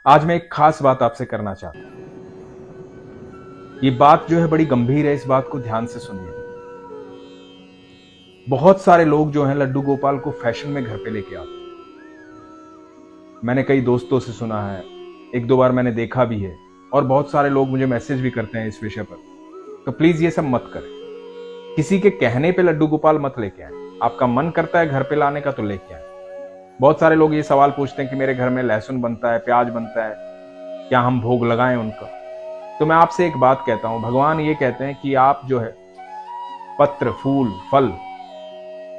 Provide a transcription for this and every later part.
आज मैं एक खास बात आपसे करना चाहता हूं। ये बात जो है बड़ी गंभीर है, इस बात को ध्यान से सुनिए। बहुत सारे लोग जो हैं लड्डू गोपाल को फैशन में घर पे लेके आते हैं। मैंने कई दोस्तों से सुना है, एक दो बार मैंने देखा भी है, और बहुत सारे लोग मुझे मैसेज भी करते हैं इस विषय पर। तो प्लीज ये सब मत करें। किसी के कहने पे लड्डू गोपाल मत लेके आए। आपका मन करता है घर पे लाने का तो लेके आए। बहुत सारे लोग ये सवाल पूछते हैं कि मेरे घर में लहसुन बनता है, प्याज बनता है, क्या हम भोग लगाएं उनका? तो मैं आपसे एक बात कहता हूं, भगवान ये कहते हैं कि आप जो है पत्र, फूल, फल,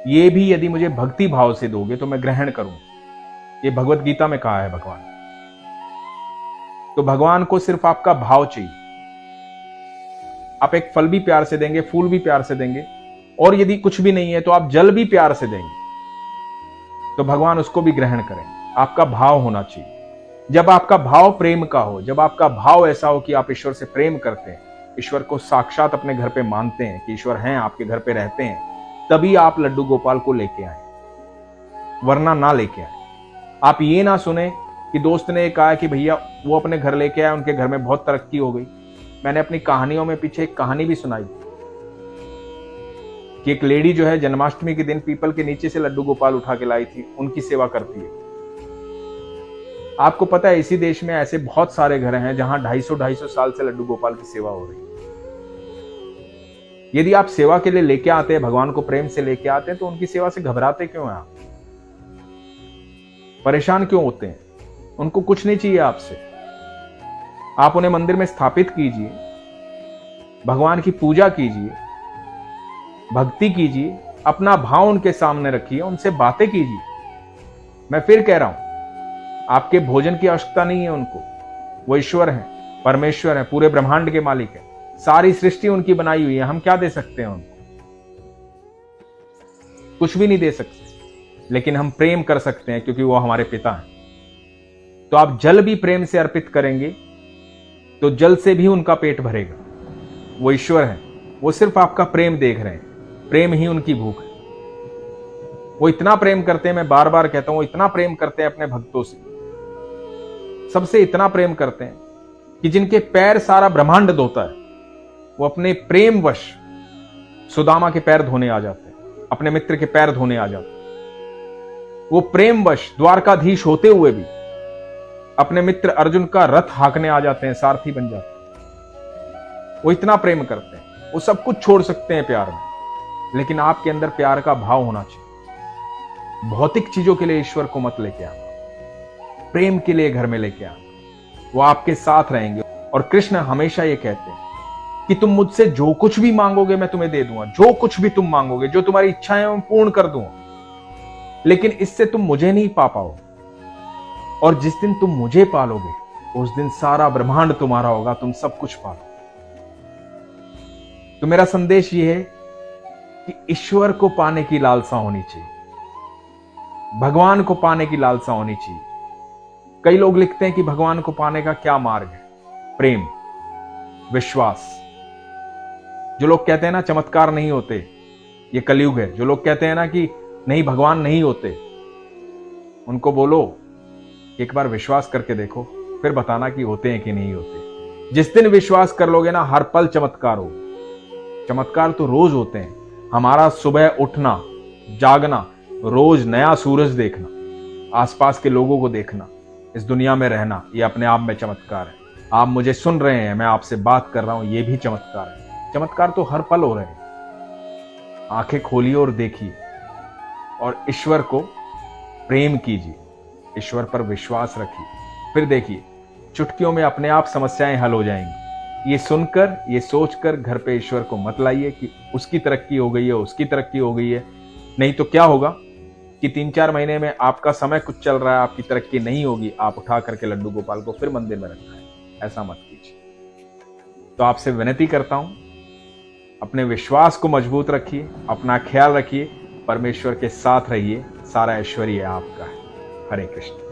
ये भी यदि मुझे भक्ति भाव से दोगे तो मैं ग्रहण करूं। ये भगवत गीता में कहा है भगवान। तो भगवान को सिर्फ आपका भाव चाहिए। आप एक फल भी प्यार से देंगे, फूल भी प्यार से देंगे, और यदि कुछ भी नहीं है तो आप जल भी प्यार से देंगे, तो भगवान उसको भी ग्रहण करें। आपका भाव होना चाहिए। जब आपका भाव प्रेम का हो, जब आपका भाव ऐसा हो कि आप ईश्वर से प्रेम करते हैं, ईश्वर को साक्षात अपने घर पे मानते हैं कि ईश्वर हैं, आपके घर पे रहते हैं, तभी आप लड्डू गोपाल को लेके आए, वरना ना लेके आए। आप ये ना सुने कि दोस्त ने कहा कि भैया वो अपने घर लेके आए, उनके घर में बहुत तरक्की हो गई। मैंने अपनी कहानियों में पीछे एक कहानी भी सुनाई कि एक लेडी जो है जन्माष्टमी के दिन पीपल के नीचे से लड्डू गोपाल उठा के लाई थी, उनकी सेवा करती है। आपको पता है इसी देश में ऐसे बहुत सारे घर हैं जहां 250-250 साल से लड्डू गोपाल की सेवा हो रही है। यदि आप सेवा के लिए लेके आते हैं, भगवान को प्रेम से लेके आते हैं, तो उनकी सेवा से घबराते क्यों हैं आप? परेशान क्यों होते हैं? उनको कुछ नहीं चाहिए आपसे। आप उन्हें मंदिर में स्थापित कीजिए, भगवान की पूजा कीजिए, भक्ति कीजिए, अपना भाव उनके सामने रखिए, उनसे बातें कीजिए। मैं फिर कह रहा हूं, आपके भोजन की आवश्यकता नहीं है उनको। वो ईश्वर हैं, परमेश्वर हैं, पूरे ब्रह्मांड के मालिक हैं। सारी सृष्टि उनकी बनाई हुई है। हम क्या दे सकते हैं उनको? कुछ भी नहीं दे सकते, लेकिन हम प्रेम कर सकते हैं क्योंकि वो हमारे पिता हैं। तो आप जल भी प्रेम से अर्पित करेंगे तो जल से भी उनका पेट भरेगा। वो ईश्वर हैं, वो सिर्फ आपका प्रेम देख रहे हैं। प्रेम ही उनकी भूख है। वो इतना प्रेम करते हैं, मैं बार बार कहता हूं, वो इतना प्रेम करते हैं अपने भक्तों से, सबसे इतना प्रेम करते हैं कि जिनके पैर सारा ब्रह्मांड धोता है, वो अपने प्रेम वश सुदामा के पैर धोने आ जाते हैं, अपने मित्र के पैर धोने आ जाते हैं। वो प्रेम वश द्वारकाधीश होते हुए भी अपने मित्र अर्जुन का रथ हाँकने आ जाते हैं, सारथी बन जाते हैं। वो इतना प्रेम करते हैं, वो सब कुछ छोड़ सकते हैं प्यार में, लेकिन आपके अंदर प्यार का भाव होना चाहिए। भौतिक चीजों के लिए ईश्वर को मत लेके आना, प्रेम के लिए घर में लेके आना। वो आपके साथ रहेंगे। और कृष्ण हमेशा ये कहते हैं कि तुम मुझसे जो कुछ भी मांगोगे मैं तुम्हें दे दूंगा। जो कुछ भी तुम मांगोगे, जो तुम्हारी इच्छाएं मैं पूर्ण कर दूंगा, लेकिन इससे तुम मुझे नहीं पा पाओ। और जिस दिन तुम मुझे पालोगे उस दिन सारा ब्रह्मांड तुम्हारा होगा, तुम सब कुछ पालो। तो मेरा संदेश ये है कि ईश्वर को पाने की लालसा होनी चाहिए, भगवान को पाने की लालसा होनी चाहिए। कई लोग लिखते हैं कि भगवान को पाने का क्या मार्ग है? प्रेम, विश्वास। जो लोग कहते हैं ना चमत्कार नहीं होते, ये कलयुग है। जो लोग कहते हैं ना कि नहीं भगवान नहीं होते, उनको बोलो एक बार विश्वास करके देखो, फिर बताना कि होते हैं कि नहीं होते। जिस दिन विश्वास कर लोगे ना, हर पल चमत्कार हो। चमत्कार तो रोज होते हैं। हमारा सुबह उठना, जागना, रोज नया सूरज देखना, आसपास के लोगों को देखना, इस दुनिया में रहना, ये अपने आप में चमत्कार है। आप मुझे सुन रहे हैं, मैं आपसे बात कर रहा हूं, ये भी चमत्कार है। चमत्कार तो हर पल हो रहे हैं। आंखें खोलिए और देखिए, और ईश्वर को प्रेम कीजिए, ईश्वर पर विश्वास रखिए, फिर देखिए चुटकियों में अपने आप समस्याएं हल हो जाएंगी। ये सुनकर, ये सोचकर घर पे ईश्वर को मत लाइए कि उसकी तरक्की हो गई है, उसकी तरक्की हो गई है। नहीं तो क्या होगा कि 3-4 महीने में आपका समय कुछ चल रहा है, आपकी तरक्की नहीं होगी, आप उठा करके लड्डू गोपाल को फिर मंदिर में रखना है। ऐसा मत कीजिए। तो आपसे विनती करता हूं, अपने विश्वास को मजबूत रखिए, अपना ख्याल रखिए, परमेश्वर के साथ रहिए, सारा ऐश्वर्य आपका है। हरे कृष्ण।